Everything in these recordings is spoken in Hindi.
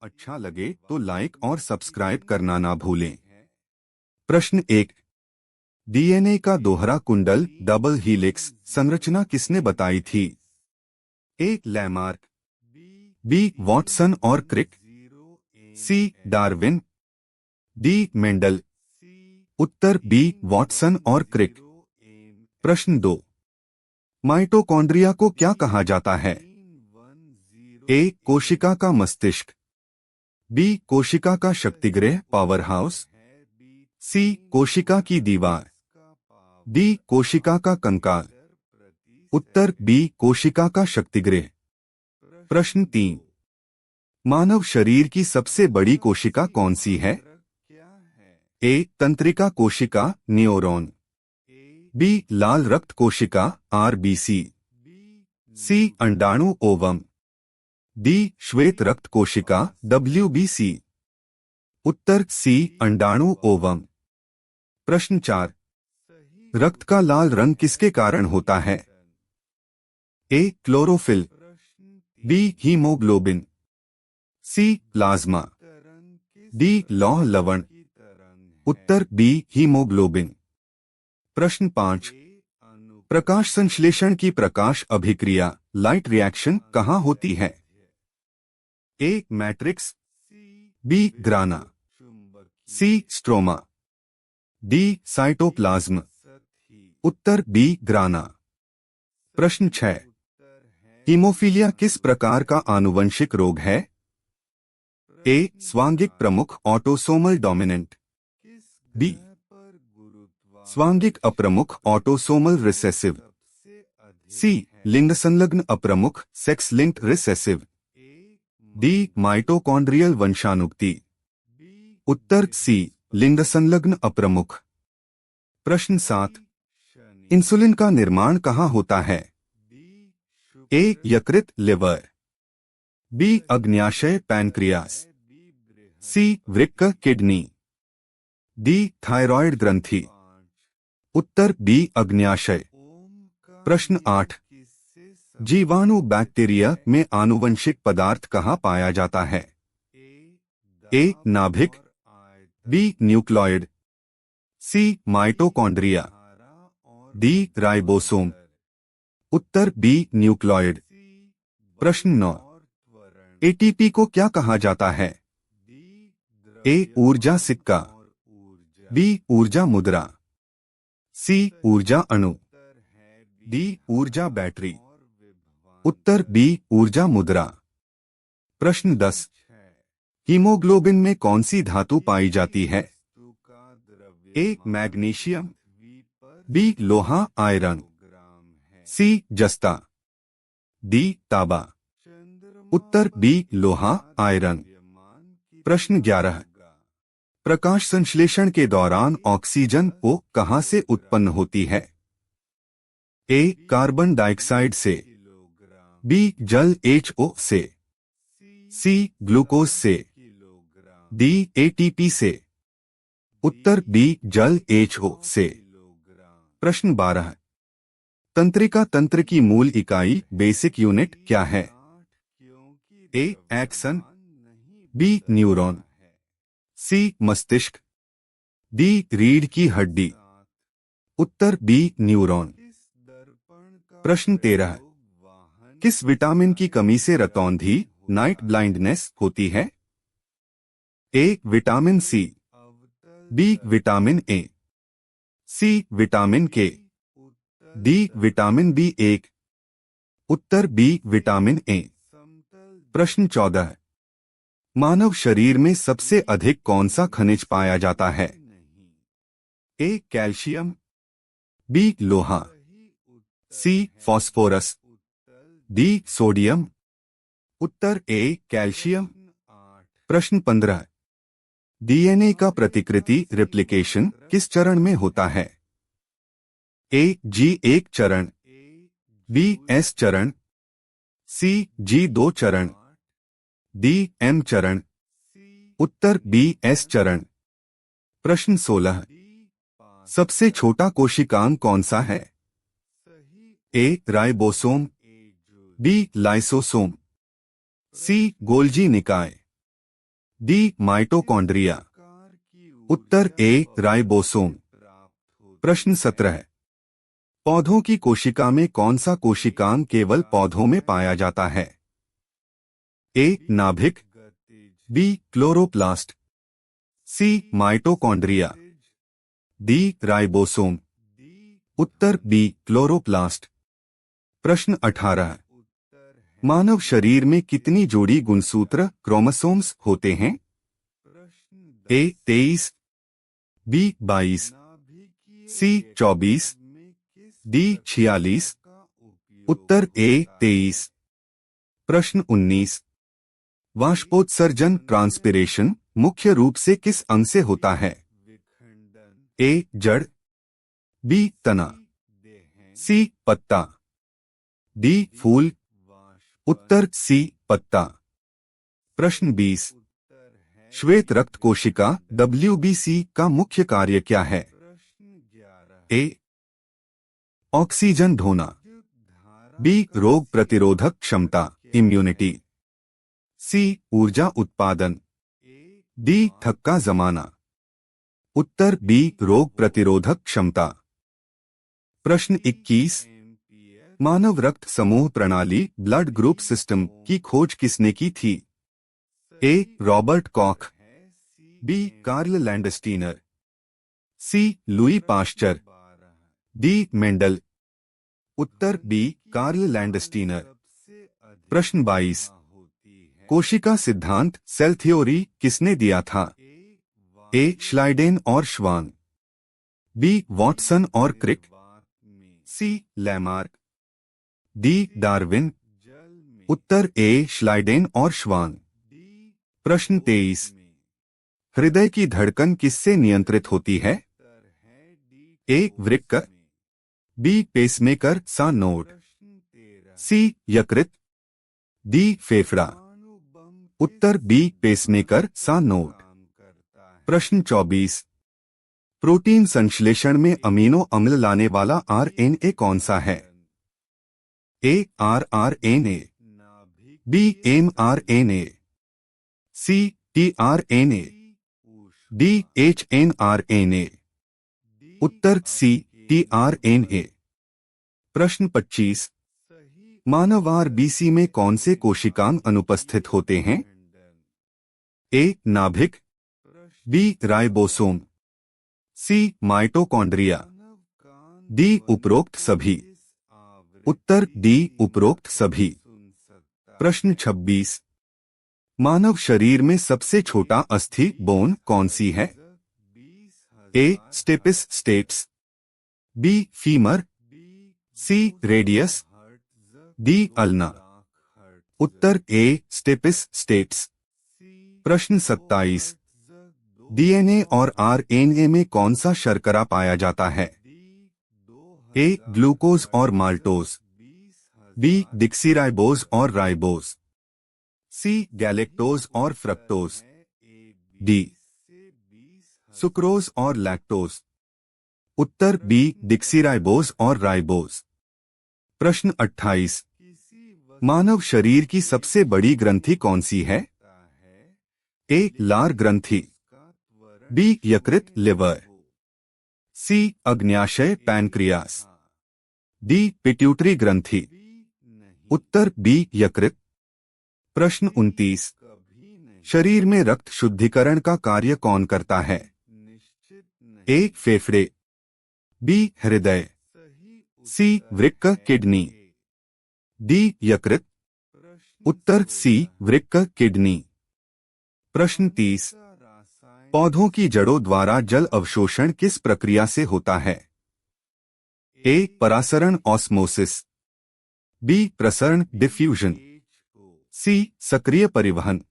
अच्छा लगे तो लाइक और सब्सक्राइब करना ना भूलें। प्रश्न 1। डीएनए का दोहरा कुंडल डबल हीलिक्स संरचना किसने बताई थी? ए. Lamarck, B. वॉटसन और Crick, C. Darwin, D. Mendel. उत्तर बी. वॉटसन और क्रिक। प्रश्न 2। माइटोकॉन्ड्रिया को क्या कहा जाता है? ए. कोशिका का मस्तिष्क, बी. कोशिका का शक्तिगृह पावर हाउस, सी. कोशिका की दीवार, डी. कोशिका का कंकाल। उत्तर बी. कोशिका का शक्तिगृह। प्रश्न 3। मानव शरीर की सबसे बड़ी कोशिका कौन सी है? ए. तंत्रिका कोशिका न्यूरॉन, बी. लाल रक्त कोशिका आरबीसी, सी. अंडाणु ओवम, डी. श्वेत रक्त कोशिका डब्ल्यूबीसी। उत्तर सी. अंडाणु ओवम। प्रश्न 4। रक्त का लाल रंग किसके कारण होता है? A. Chlorophyll, B. Haemoglobin, C. Plasma, D. लौह लवण। उत्तर बी. हीमोग्लोबिन। प्रश्न 5। प्रकाश संश्लेषण की प्रकाश अभिक्रिया लाइट रिएक्शन कहाँ होती है? A. Matrix, B. Grana, C. Stroma, D. Cytoplasm. उत्तर बी. ग्राना। प्रश्न 6। हीमोफीलिया किस प्रकार का आनुवंशिक रोग है? ए. स्वांगिक प्रमुख ऑटोसोमल डोमिनेंट, बी. स्वांगिक अप्रमुख ऑटोसोमल रिसेसिव, सी. लिंग संलग्न अप्रमुख sex linked recessive, D. Mitochondrial वंशानुक्ति। उत्तर सी. लिंग संलग्न अप्रमुख। प्रश्न 7। इंसुलिन का निर्माण कहाँ होता है? ए. यकृत लिवर, बी. अग्न्याशय पैनक्रियास, सी. वृक्क किडनी, डी. थायराइड ग्रंथि। उत्तर बी. अग्न्याशय। प्रश्न 8। जीवाणु बैक्टीरिया में आनुवंशिक पदार्थ कहाँ पाया जाता है? ए. नाभिक, B. Nucleoid, C. Mitochondria, D. Ribosome. उत्तर बी. न्यूक्लॉइड। प्रश्न 9। एटीपी को क्या कहा जाता है? ए. ऊर्जा सिक्का, बी. ऊर्जा मुद्रा, सी. ऊर्जा अणु, डी. ऊर्जा बैटरी। उत्तर बी. ऊर्जा मुद्रा। प्रश्न 10। हीमोग्लोबिन में कौन सी धातु पाई जाती है? ए. Magnesium, B. लोहा आयरन, सी. जस्ता, डी. तांबा। उत्तर बी. लोहा आयरन। प्रश्न 11। प्रकाश संश्लेषण के दौरान ऑक्सीजन ओ कहां से उत्पन्न होती है? ए. कार्बन डाइऑक्साइड से, बी. जल HO से, सी. ग्लूकोज से, डी. एटीपी से। उत्तर बी. जल HO से। प्रश्न 12। तंत्रिका तंत्र की मूल इकाई बेसिक यूनिट क्या है? A. Axon, B. Neuron, C. मस्तिष्क, डी. रीढ़ की हड्डी। उत्तर बी. न्यूरॉन। प्रश्न 13। किस विटामिन की कमी से रतौंधी नाइट ब्लाइंडनेस होती है? A. Vitamin C, B. Vitamin A, C. Vitamin K, D. Vitamin B1। उत्तर बी. Vitamin A. प्रश्न 14। मानव शरीर में सबसे अधिक कौन सा खनिज पाया जाता है? ए. Calcium, B. लोहा, सी. Phosphorus, D. सोडियम। उत्तर ए. कैल्शियम। प्रश्न 15। डीएनए का प्रतिकृति रेप्लिकेशन किस चरण में होता है? ए. G1 चरण, बी. S चरण, सी. G2 चरण, डी. M चरण। उत्तर बी. S चरण। प्रश्न 16। सबसे छोटा कोशिकांग कौन सा है? A. Ribosome, B. Lysosome, C. Golgi निकाय, डी माइटोकॉन्ड्रिया। उत्तर ए राइबोसोम। प्रश्न 17। पौधों की कोशिका में कौन सा कोशिकांग केवल पौधों में पाया जाता है? ए नाभिक, बी क्लोरोप्लास्ट, सी माइटोकॉन्ड्रिया, डी राइबोसोम। उत्तर बी क्लोरोप्लास्ट। प्रश्न 18। मानव शरीर में कितनी जोड़ी गुणसूत्र क्रोमोसोम्स होते हैं? ए 23, बी 22, सी 24, डी 46। उत्तर ए 23। प्रश्न 19। वाष्पोत्सर्जन ट्रांसपिरेशन मुख्य रूप से किस अंग से होता है? ए जड़, बी तना, सी पत्ता, डी फूल। उत्तर सी पत्ता। प्रश्न 20। श्वेत रक्त कोशिका WBC का मुख्य कार्य क्या है? ए ऑक्सीजन ढोना, बी रोग प्रतिरोधक क्षमता इम्यूनिटी, सी ऊर्जा उत्पादन, डी थक्का जमाना। उत्तर बी रोग प्रतिरोधक क्षमता। प्रश्न 21। मानव रक्त समूह प्रणाली ब्लड ग्रुप सिस्टम की खोज किसने की थी? ए Robert Koch, B Karl Landsteiner, सी लुई पाश्चर, डी मेंडल। उत्तर बी कार्ल लैंडस्टीनर। प्रश्न 22। कोशिका सिद्धांत सेल थ्योरी किसने दिया था? ए श्लाइडेन और श्वान, बी वॉटसन और क्रिक, सी लैमार्क, डी डार्विन। उत्तर ए श्लाइडेन और श्वान। प्रश्न 23। हृदय की धड़कन किससे नियंत्रित होती है? ए वृक्क, बी पेसमेकर सा नोड, सी यकृत, डी फेफड़ा। उत्तर बी पेसमेकर सा नोड। प्रश्न 24। प्रोटीन संश्लेषण में अमीनो अम्ल लाने वाला RNA कौन सा है? ए rRNA, बी mRNA, सी tRNA, डी hnRNA। उत्तर सी tRNA। प्रश्न 25। मानव RBC में कौन से कोशिकांग अनुपस्थित होते हैं? ए नाभिक, बी राइबोसोम, सी माइटोकॉन्ड्रिया, डी उपरोक्त सभी। उत्तर डी उपरोक्त सभी। प्रश्न 26। मानव शरीर में सबसे छोटा अस्थि बोन कौन सी है? ए स्टेपिस स्टेट्स, बी फीमर, सी रेडियस, डी अल्ना। उत्तर ए स्टेपिस स्टेट्स। प्रश्न 27। DNA और RNA में कौन सा शर्करा पाया जाता है? ए ग्लूकोज और माल्टोज, बी डिक्सीराइबोज और राइबोज, सी गैलेक्टोज और फ्रक्टोज, डी सुक्रोज और लैक्टोज। उत्तर बी डिक्सीराइबोज और राइबोज। प्रश्न 28। मानव शरीर की सबसे बड़ी ग्रंथि कौन सी है? ए लार ग्रंथि, बी यकृत लिवर, सी अग्न्याशय पैनक्रियास, डी पिट्यूटरी ग्रंथि। उत्तर बी यकृत। प्रश्न 29। शरीर में रक्त शुद्धिकरण का कार्य कौन करता है? ए फेफड़े, बी हृदय, सी वृक्क किडनी, डी यकृत। उत्तर सी वृक्क किडनी। प्रश्न 30। पौधों की जड़ों द्वारा जल अवशोषण किस प्रक्रिया से होता है? ए परासरण ऑस्मोसिस, बी प्रसरण डिफ्यूजन, सी सक्रिय परिवहन,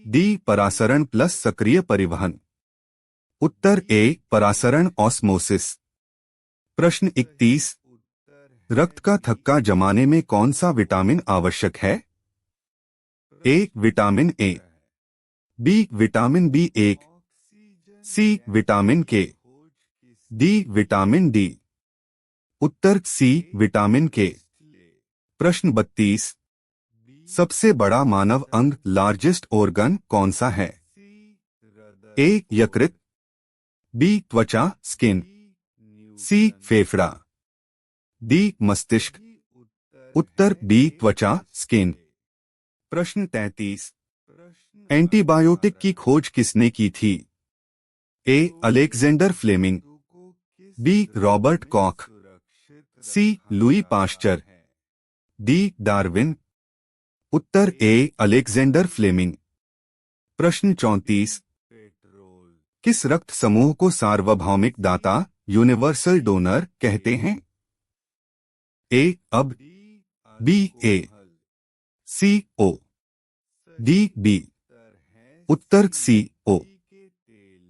डी परासरण प्लस सक्रिय परिवहन। उत्तर ए परासरण ऑस्मोसिस। प्रश्न 31। रक्त का थक्का जमाने में कौन सा विटामिन आवश्यक है? A vitamin A, B vitamin B1, C vitamin K, D vitamin D. उत्तर सी विटामिन के। प्रश्न 32। सबसे बड़ा मानव अंग लार्जेस्ट ऑर्गन कौन सा है? ए यकृत, बी त्वचा स्किन, सी फेफड़ा, डी मस्तिष्क। उत्तर बी त्वचा स्किन। प्रश्न 33। एंटीबायोटिक की खोज किसने की थी? A Alexander Fleming, B Robert Koch, C Louis Pasteur, D Darwin. उत्तर ए अलेक्जेंडर फ्लेमिंग। प्रश्न 34। किस रक्त समूह को सार्वभौमिक दाता यूनिवर्सल डोनर कहते हैं? ए अब, बी ए, सी ओ, डी बी। उत्तर सी ओ।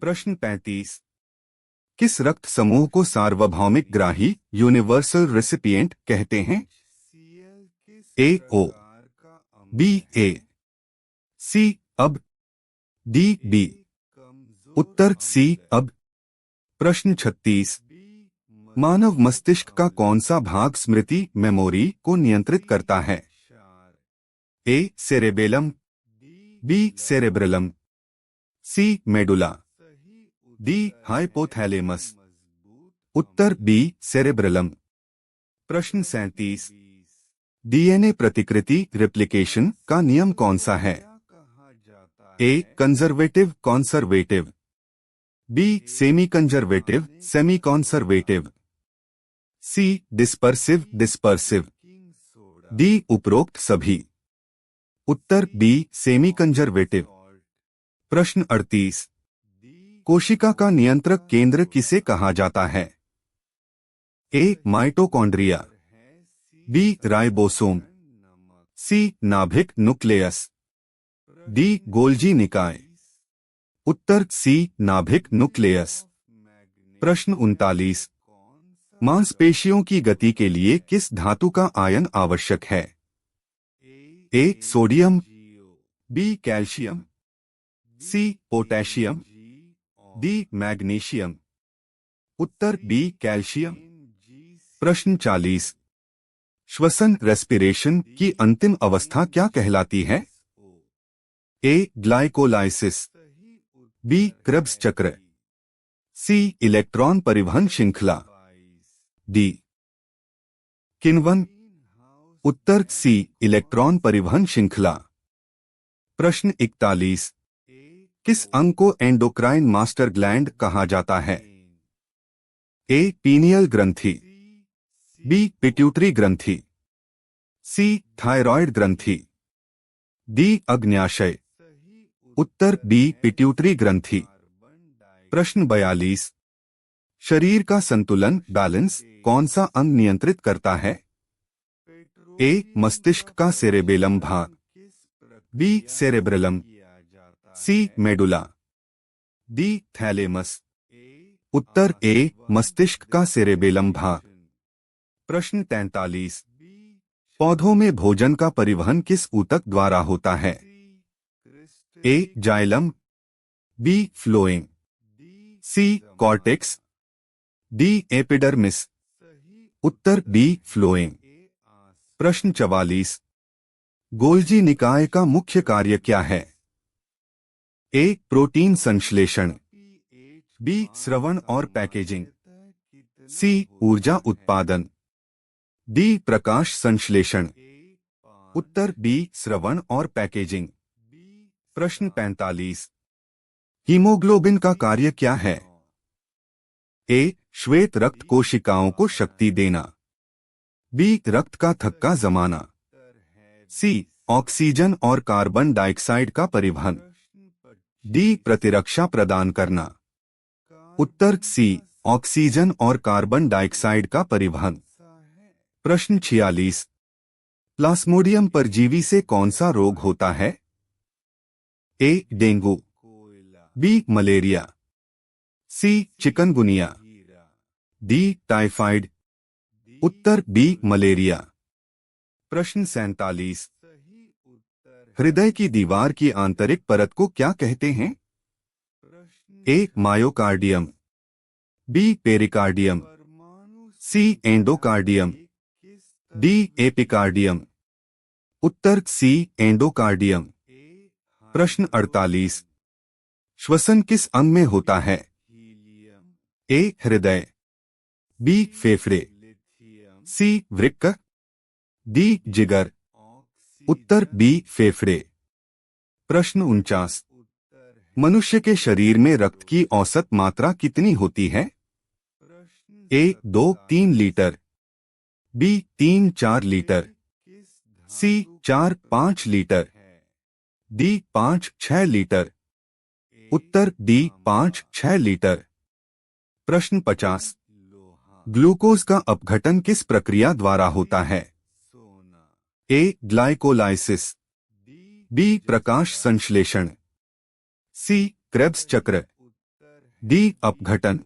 प्रश्न 35। किस रक्त समूह को सार्वभौमिक ग्राही यूनिवर्सल रेसिपिएंट कहते हैं? ए ओ, बी ए, सी अब, डी बी। उत्तर सी अब। प्रश्न 36। मानव मस्तिष्क का कौन सा भाग स्मृति मेमोरी को नियंत्रित करता है? ए सेरेबेलम, बी सेरेब्रलम, सी मेडुला, डी हाइपोथैलेमस। उत्तर बी सेरेब्रलम। प्रश्न 37। डीएनए प्रतिकृति रेप्लिकेशन का नियम कौन सा है? A conservative conservative, B semi conservative semi conservative, C dispersive dispersive, D उपरोक्त सभी। उत्तर बी सेमी कंजर्वेटिव। प्रश्न 38। कोशिका का नियंत्रक केंद्र किसे कहा जाता है? ए माइटोकॉन्ड्रिया, बी राइबोसोम, सी नाभिक न्यूक्लियस, डी गोल्जी निकाय। उत्तर सी नाभिक न्यूक्लियस। प्रश्न 39। मांसपेशियों की गति के लिए किस धातु का आयन आवश्यक है? A sodium, B calcium, C potassium, D magnesium. उत्तर बी कैल्शियम। प्रश्न 40। श्वसन रेस्पिरेशन की अंतिम अवस्था क्या कहलाती है? ए ग्लाइकोलाइसिस, बी क्रेब्स चक्र, सी इलेक्ट्रॉन परिवहन श्रृंखला, डी किण्वन। उत्तर सी इलेक्ट्रॉन परिवहन श्रृंखला। प्रश्न 41। किस अंग को एंडोक्राइन मास्टर ग्लैंड कहा जाता है? ए पीनियल ग्रंथि, बी पिट्यूटरी ग्रंथि, सी थायरॉयड ग्रंथि, डी अग्न्याशय। उत्तर बी पिट्यूटरी ग्रंथि। प्रश्न 42। शरीर का संतुलन बैलेंस कौन सा अंग नियंत्रित करता है? ए मस्तिष्क का सेरेबेलम भाग, बी सेरेब्रलम, सी मेडुला, डी थैलेमस। उत्तर ए मस्तिष्क का सेरेबेलम भाग। प्रश्न 43। पौधों में भोजन का परिवहन किस ऊतक द्वारा होता है? ए जाइलम, बी फ्लोएम, सी कॉर्टेक्स, डी एपिडर्मिस। उत्तर बी फ्लोएम। प्रश्न 44। गोल्जी निकाय का मुख्य कार्य क्या है? ए प्रोटीन संश्लेषण, बी श्रवण और पैकेजिंग, सी ऊर्जा उत्पादन, डी प्रकाश संश्लेषण। उत्तर बी श्रवण और पैकेजिंग। प्रश्न 45। हीमोग्लोबिन का कार्य क्या है? ए श्वेत रक्त कोशिकाओं को शक्ति देना, बी रक्त का थक्का जमाना, सी ऑक्सीजन और कार्बन डाइऑक्साइड का परिवहन, डी प्रतिरक्षा प्रदान करना। उत्तर सी ऑक्सीजन और कार्बन डाइऑक्साइड का परिवहन। प्रश्न 46। प्लास्मोडियम परजीवी से कौन सा रोग होता है? ए डेंगू, बी मलेरिया, सी चिकनगुनिया, डी टाइफाइड। उत्तर बी मलेरिया। प्रश्न 47। हृदय की दीवार की आंतरिक परत को क्या कहते हैं? ए मायोकार्डियम, बी पेरिकार्डियम, सी एंडोकार्डियम, डी एपिकार्डियम। उत्तर सी एंडोकार्डियम। प्रश्न 48। श्वसन किस अंग में होता है? ए हृदय, बी फेफड़े, सी वृक्क, डी जिगर। उत्तर बी फेफड़े। प्रश्न 49। मनुष्य के शरीर में रक्त की औसत मात्रा कितनी होती है? ए 2-3 लीटर, बी 3-4 लीटर, सी 4-5 लीटर, डी 5-6 लीटर। उत्तर डी 5-6 लीटर। प्रश्न 50। ग्लूकोज का अपघटन किस प्रक्रिया द्वारा होता है? ए ग्लाइकोलाइसिस, बी प्रकाश संश्लेषण, सी क्रेब्स चक्र, डी अपघटन।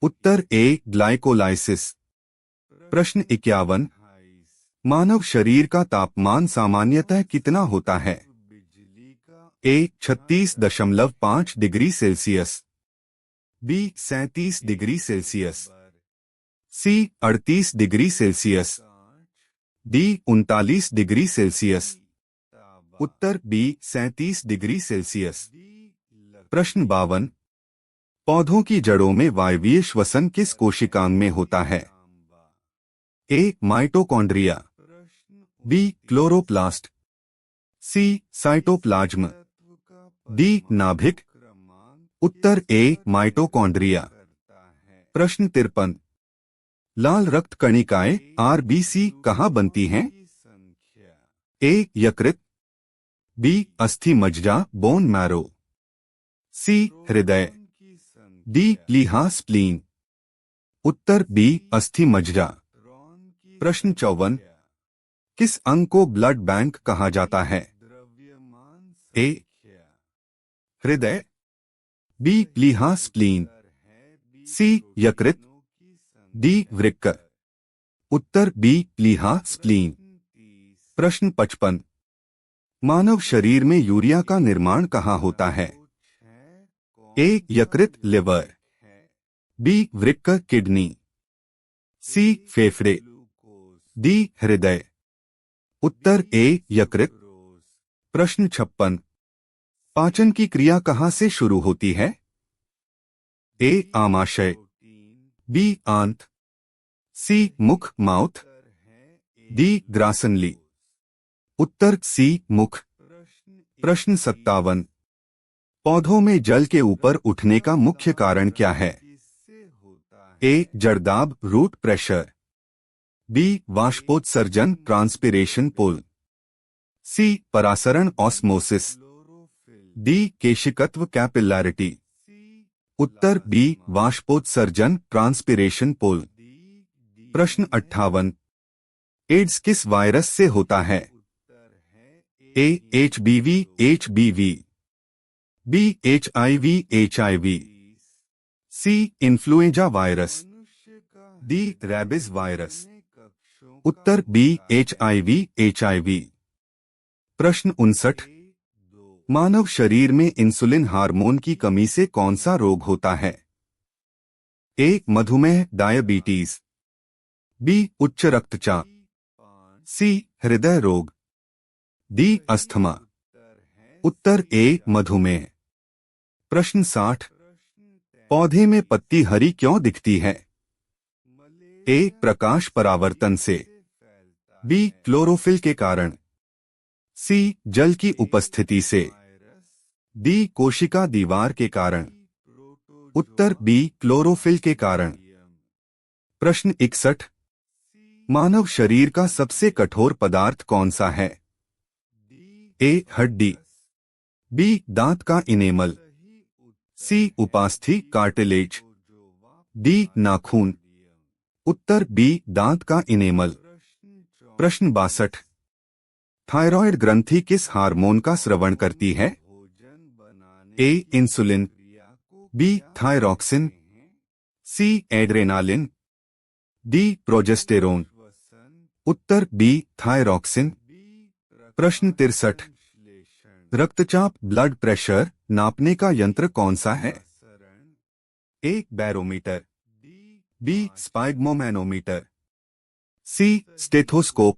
उत्तर ए ग्लाइकोलाइसिस। प्रश्न 51। मानव शरीर का तापमान सामान्यतः कितना होता है? A 36.5 degree Celsius, B 37 degree Celsius, C 38 degree Celsius, D 39 degree Celsius. उत्तर बी 37 डिग्री सेल्सियस। प्रश्न 52। पौधों की जड़ों में वायवीय श्वसन किस कोशिकांग में होता है? ए माइटोकॉन्ड्रिया, बी क्लोरोप्लास्ट, सी साइटोप्लाज्म, डी नाभिक। उत्तर ए माइटोकॉन्ड्रिया। प्रश्न 53। लाल रक्त कणिकाएं आरबीसी कहाँ बनती हैं? ए यकृत, बी अस्थि मज्जा बोन मैरो, सी हृदय, डी प्लीहा स्प्लीन। उत्तर बी अस्थि मज्जा। प्रश्न 54। किस अंग को ब्लड बैंक कहा जाता है? ए हृदय, बी प्लीहा स्प्लीन, सी यकृत, डी वृक्क। उत्तर बी प्लीहा स्प्लीन। प्रश्न 55। मानव शरीर में यूरिया का निर्माण कहाँ होता है? ए यकृत लिवर, बी वृक्क किडनी, सी फेफड़े, डी हृदय। उत्तर ए यकृत। प्रश्न 56। पाचन की क्रिया कहाँ से शुरू होती है? ए आमाशय, बी आंत, सी मुख माउथ, डी ग्रासनली। उत्तर सी मुख। प्रश्न 57। पौधों में जल के ऊपर उठने का मुख्य कारण क्या है? ए जड़दाब रूट प्रेशर, बी वाष्पोत्सर्जन ट्रांसपिरेशन पुल, सी परासरण ऑस्मोसिस, डी केशिकत्व कैपिलैरिटी। उत्तर बी वाष्पोत्सर्जन ट्रांसपिरेशन पुल। प्रश्न 58। एड्स किस वायरस से होता है? ए एचबीवी, बी एचआईवी, सी influenza virus, D rabies virus. उत्तर बी एचआईवी। प्रश्न 59। मानव शरीर में इंसुलिन हार्मोन की कमी से कौन सा रोग होता है? ए मधुमेह डायबिटीज, बी उच्च रक्तचाप, सी हृदय रोग, डी अस्थमा। उत्तर ए मधुमेह। प्रश्न 60। पौधे में पत्ती हरी क्यों दिखती है? ए प्रकाश परावर्तन से, बी क्लोरोफिल के कारण, सी जल की उपस्थिति से, डी कोशिका दीवार के कारण। उत्तर बी क्लोरोफिल के कारण। प्रश्न 61। मानव शरीर का सबसे कठोर पदार्थ कौन सा है? ए हड्डी, बी दांत का इनेमल, सी उपास्थि कार्टिलेज, डी नाखून। उत्तर बी दांत का इनेमल। प्रश्न 62। थायराइड ग्रंथि किस हार्मोन का स्रवण करती है? ए इंसुलिन, बी थायरॉक्सिन, सी एड्रेनालिन, डी प्रोजेस्टेरोन। उत्तर बी थायरॉक्सिन। प्रश्न 63। रक्तचाप ब्लड प्रेशर नापने का यंत्र कौन सा है? ए बैरोमीटर, बी स्पाइगमोमैनोमीटर, सी स्टेथोस्कोप,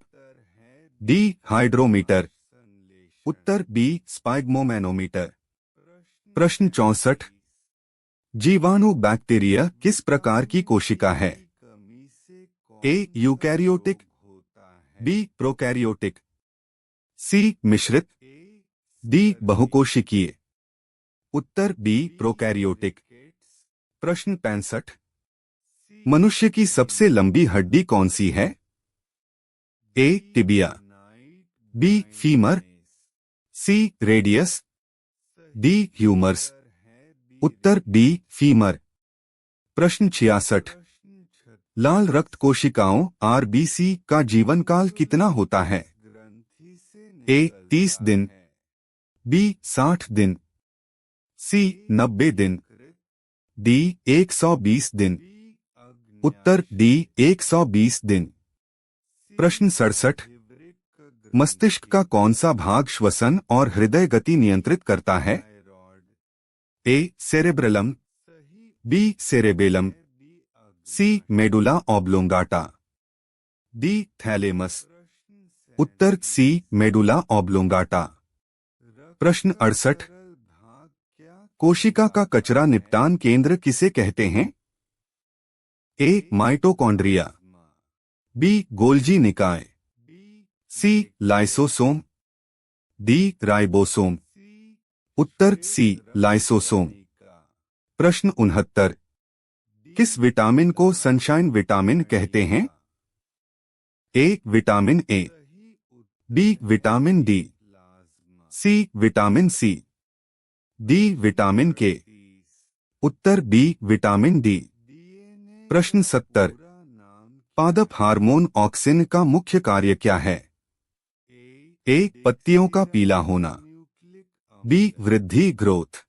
डी हाइड्रोमीटर, उत्तर बी स्पाइग्मोमैनोमीटर। प्रश्न 64। जीवाणु बैक्टीरिया किस प्रकार की कोशिका है? ए यूकैरियोटिक, बी प्रोकैरियोटिक, सी मिश्रित, डी बहुकोशिकीय। उत्तर बी प्रोकैरियोटिक। प्रश्न 65। मनुष्य की सबसे लंबी हड्डी कौन सी है? ए टिबिया, बी फीमर, सी रेडियस, डी ह्यूमरस। उत्तर बी फीमर। प्रश्न 66। लाल रक्त कोशिकाओं आरबीसी का जीवन काल कितना होता है? ए 30 दिन, बी 60 दिन, सी 90 दिन, डी 120 दिन। उत्तर डी 120 दिन। प्रश्न 67। मस्तिष्क का कौन सा भाग श्वसन और हृदय गति नियंत्रित करता है? ए सेरेब्रलम, बी सेरेबेलम, सी मेडुला ऑब्लोंगाटा, डी थैलेमस। उत्तर सी मेडुला ऑब्लोंगाटा। प्रश्न 68। कोशिका का कचरा निपटान केंद्र किसे कहते हैं? ए माइटोकॉन्ड्रिया, बी गोल्जी निकाय, सी लाइसोसोम, डी राइबोसोम। उत्तर सी लाइसोसोम। प्रश्न 69। किस विटामिन को सनशाइन विटामिन कहते हैं? A vitamin A, B vitamin D, C vitamin C, D vitamin K. उत्तर बी विटामिन डी। प्रश्न 70। पादप हार्मोन ऑक्सिन का मुख्य कार्य क्या है? ए पत्तियों का पीला होना, बी वृद्धि ग्रोथ,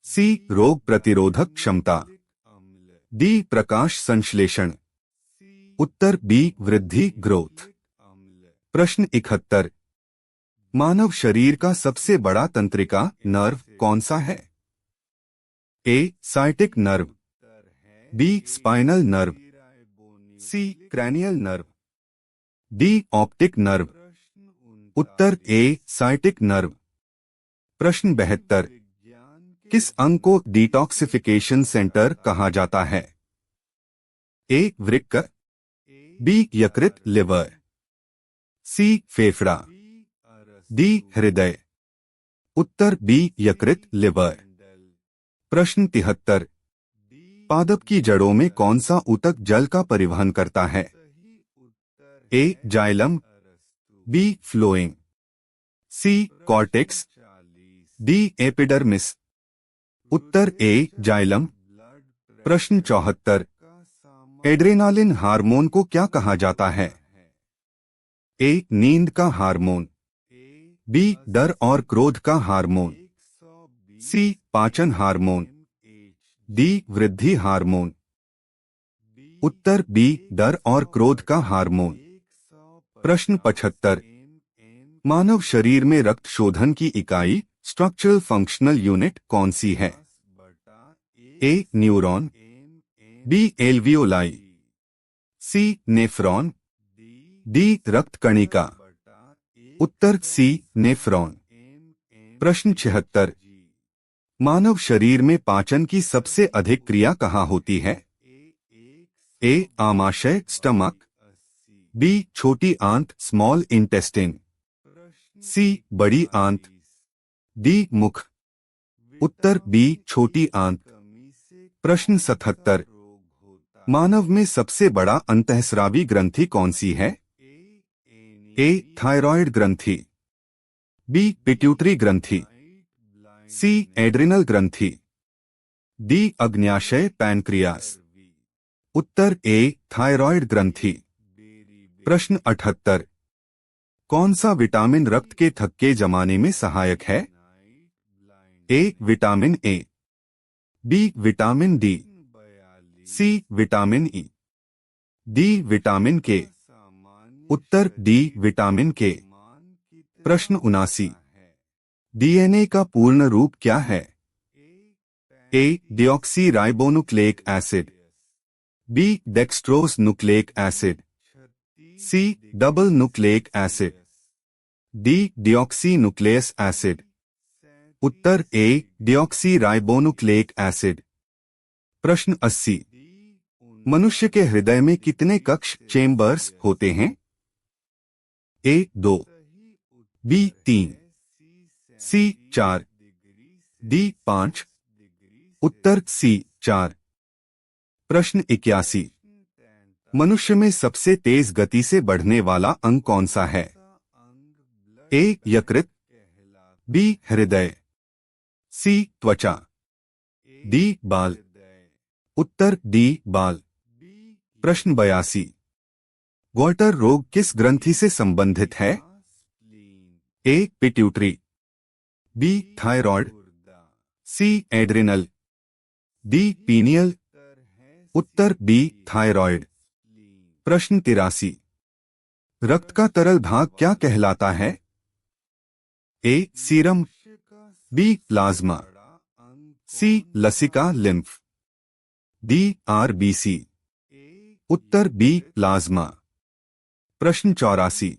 सी रोग प्रतिरोधक क्षमता, डी प्रकाश संश्लेषण। उत्तर बी वृद्धि ग्रोथ। प्रश्न 71। मानव शरीर का सबसे बड़ा तंत्रिका नर्व कौन सा है? A sciatic nerve, B spinal nerve, C cranial nerve, D optic nerve. उत्तर ए साइटिक नर्व। प्रश्न 72। किस अंग को डिटॉक्सिफिकेशन सेंटर कहा जाता है? ए वृक्क, बी यकृत लिवर, सी फेफड़ा, डी हृदय। उत्तर बी यकृत लिवर। प्रश्न 73। पादप की जड़ों में कौन सा ऊतक जल का परिवहन करता है? ए जाइलम, बी फ्लोएम, सी कॉर्टेक्स, डी एपिडर्मिस। उत्तर ए जाइलम। प्रश्न 74। एड्रेनालिन हार्मोन को क्या कहा जाता है? ए नींद का हार्मोन, बी डर और क्रोध का हार्मोन, सी पाचन हार्मोन, डी वृद्धि हार्मोन। उत्तर बी डर और क्रोध का हार्मोन। प्रश्न 75। मानव शरीर में रक्त शोधन की इकाई स्ट्रक्चरल फंक्शनल यूनिट कौन सी है? ए न्यूरॉन, बी एल्वियोलाई, सी नेफ्रॉन, डी रक्त कणिका। उत्तर सी नेफ्रॉन। प्रश्न 76। मानव शरीर में पाचन की सबसे अधिक क्रिया कहाँ होती है? ए आमाशय स्टमक, बी छोटी आंत स्मॉल इंटेस्टाइन, सी बड़ी आंत, डी मुख। उत्तर बी छोटी आंत। प्रश्न 77। मानव में सबसे बड़ा अंतःस्रावी ग्रंथि कौन सी है? ए थायराइड ग्रंथि, बी पिट्यूटरी ग्रंथि, सी एड्रिनल ग्रंथि, डी अग्न्याशय पैनक्रियास। उत्तर ए थायराइड ग्रंथि। प्रश्न 78। कौन सा विटामिन रक्त के थक्के जमाने में सहायक है? A vitamin A, B vitamin D, C vitamin E, D vitamin K. उत्तर डी विटामिन के। प्रश्न 79। डीएनए का पूर्ण रूप क्या है? A deoxy ribonucleic acid, B dextrose nucleic acid, C double nucleic acid, D deoxy nucleus acid. उत्तर ए डिऑक्सी राइबोन्यूक्लेइक एसिड। प्रश्न 80। मनुष्य के हृदय में कितने कक्ष चेम्बर्स होते हैं? ए 2, बी 3, सी 4, डी 5। उत्तर सी 4। प्रश्न 81। मनुष्य में सबसे तेज गति से बढ़ने वाला अंग कौन सा है? ए यकृत, बी हृदय, सी त्वचा, डी बाल। उत्तर डी बाल। प्रश्न 82। गॉइटर रोग किस ग्रंथि से संबंधित है? A pituitary, B thyroid, C adrenal, D pineal. उत्तर बी थायराइड। प्रश्न 83। रक्त का तरल भाग क्या कहलाता है? A serum, B plasma, C लसिका लिम्फ, डी आरबीसी। उत्तर बी प्लाज्मा। प्रश्न 84।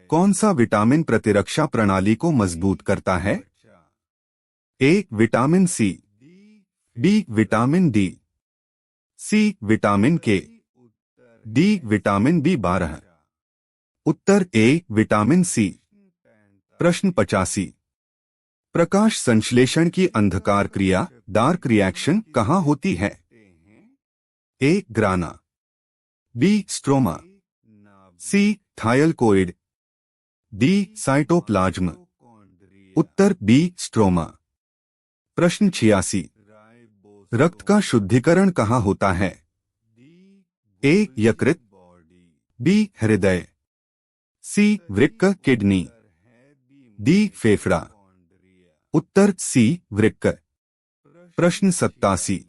कौन सा विटामिन प्रतिरक्षा प्रणाली को मजबूत करता है? A vitamin C, B vitamin D, C vitamin K, D vitamin बी12। उत्तर ए विटामिन सी। प्रश्न 85। प्रकाश संश्लेषण की अंधकार क्रिया डार्क रिएक्शन कहाँ होती है? ए ग्राना, बी स्ट्रोमा, सी थायलकोइड, डी साइटोप्लाज्म। उत्तर बी स्ट्रोमा। प्रश्न 86। रक्त का शुद्धिकरण कहाँ होता है? ए यकृत, बी हृदय, सी वृक्क किडनी, डी फेफड़ा। उत्तर सी वृक्क। प्रश्न 87।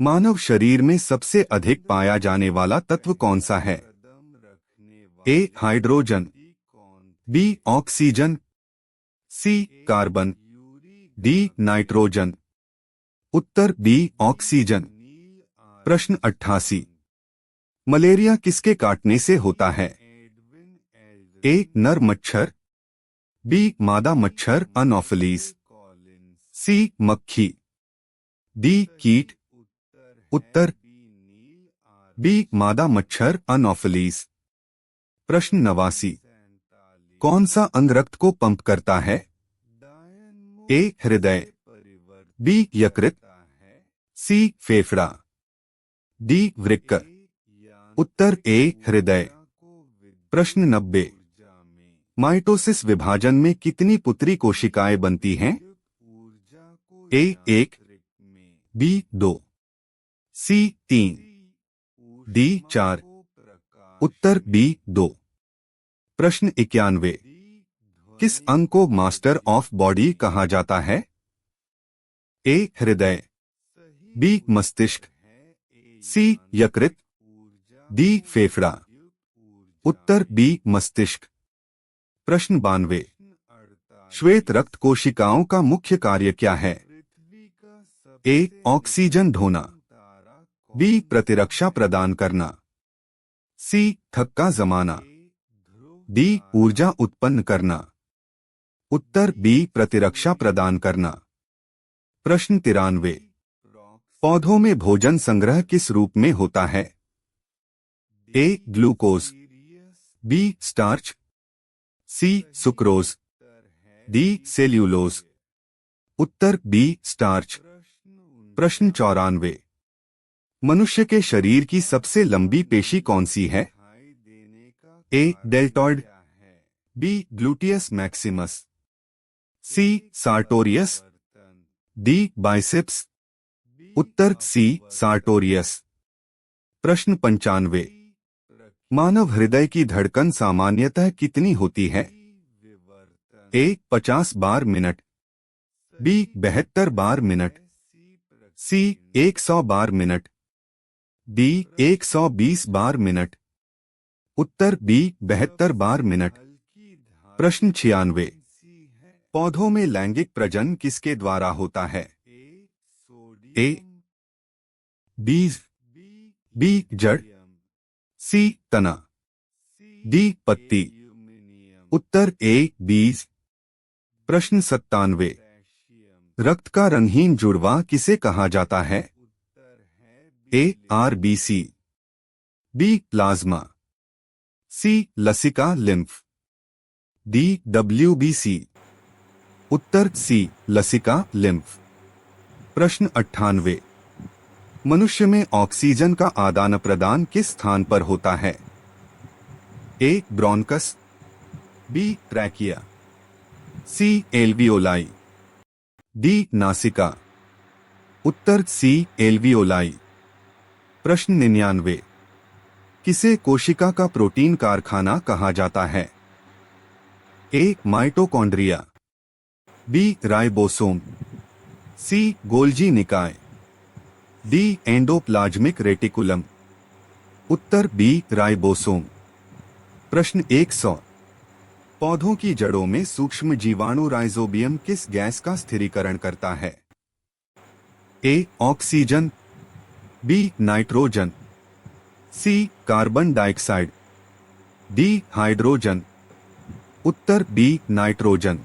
मानव शरीर में सबसे अधिक पाया जाने वाला तत्व कौन सा है? ए हाइड्रोजन, बी ऑक्सीजन, सी कार्बन, डी नाइट्रोजन। उत्तर बी ऑक्सीजन। प्रश्न 88। मलेरिया किसके काटने से होता है? ए नर मच्छर, बी मादा मच्छर अनोफिलीज, सी मक्खी, डी कीट। उत्तर बी मादा मच्छर अनोफिलीज। प्रश्न 89। कौन सा अंग रक्त को पंप करता है? ए हृदय, बी यकृत, सी फेफड़ा, डी वृक्क। उत्तर ए हृदय। प्रश्न 90। माइटोसिस विभाजन में कितनी पुत्री कोशिकाएं बनती हैं? ए 1, बी 2, सी 3, डी 4। उत्तर बी 2। प्रश्न 91। किस अंग को मास्टर ऑफ बॉडी कहा जाता है? ए हृदय, बी मस्तिष्क, सी यकृत, डी फेफड़ा। उत्तर बी मस्तिष्क। प्रश्न 92। श्वेत रक्त कोशिकाओं का मुख्य कार्य क्या है? ए ऑक्सीजन ढोना, बी प्रतिरक्षा प्रदान करना, सी थक्का जमाना, डी ऊर्जा उत्पन्न करना। उत्तर बी प्रतिरक्षा प्रदान करना। प्रश्न 93। पौधों में भोजन संग्रह किस रूप में होता है? ए ग्लूकोज, बी स्टार्च, सी सुक्रोज, डी सेल्यूलोज। उत्तर बी स्टार्च। प्रश्न 94। मनुष्य के शरीर की सबसे लंबी पेशी कौन सी है? ए डेल्टॉइड, बी ग्लूटियस मैक्सिमस, सी सार्टोरियस, डी बाइसेप्स। उत्तर सी सार्टोरियस। प्रश्न 95। मानव हृदय की धड़कन सामान्यतः कितनी होती है? ए 50 बार मिनट, बी 72 बार मिनट, सी 100 बार मिनट, डी 120 बार मिनट। उत्तर बी 72 बार मिनट। प्रश्न 96। पौधों में लैंगिक प्रजनन किसके द्वारा होता है? ए बीज, बी जड़, सी तना, डी पत्ती। उत्तर ए बीज। प्रश्न 97। रक्त का रंगहीन जुड़वा किसे कहा जाता है? ए आरबीसी, बी प्लाज्मा, सी लसिका लिम्फ, डी डब्ल्यूबीसी। उत्तर सी लसिका लिम्फ। प्रश्न 98। मनुष्य में ऑक्सीजन का आदान प्रदान किस स्थान पर होता है? ए ब्रोंकस, बी ट्रैकिया, सी एल्वियोलाई, डी नासिका। उत्तर सी एल्वियोलाई। प्रश्न 99। किसे कोशिका का प्रोटीन कारखाना कहा जाता है? ए माइटोकॉन्ड्रिया, बी राइबोसोम, सी गोल्जी निकाय, डी एंडोप्लाज्मिक रेटिकुलम। उत्तर बी राइबोसोम। प्रश्न 100। पौधों की जड़ों में सूक्ष्म जीवाणु राइजोबियम किस गैस का स्थिरीकरण करता है? A oxygen, B nitrogen, C carbon dioxide, D hydrogen. उत्तर बी नाइट्रोजन।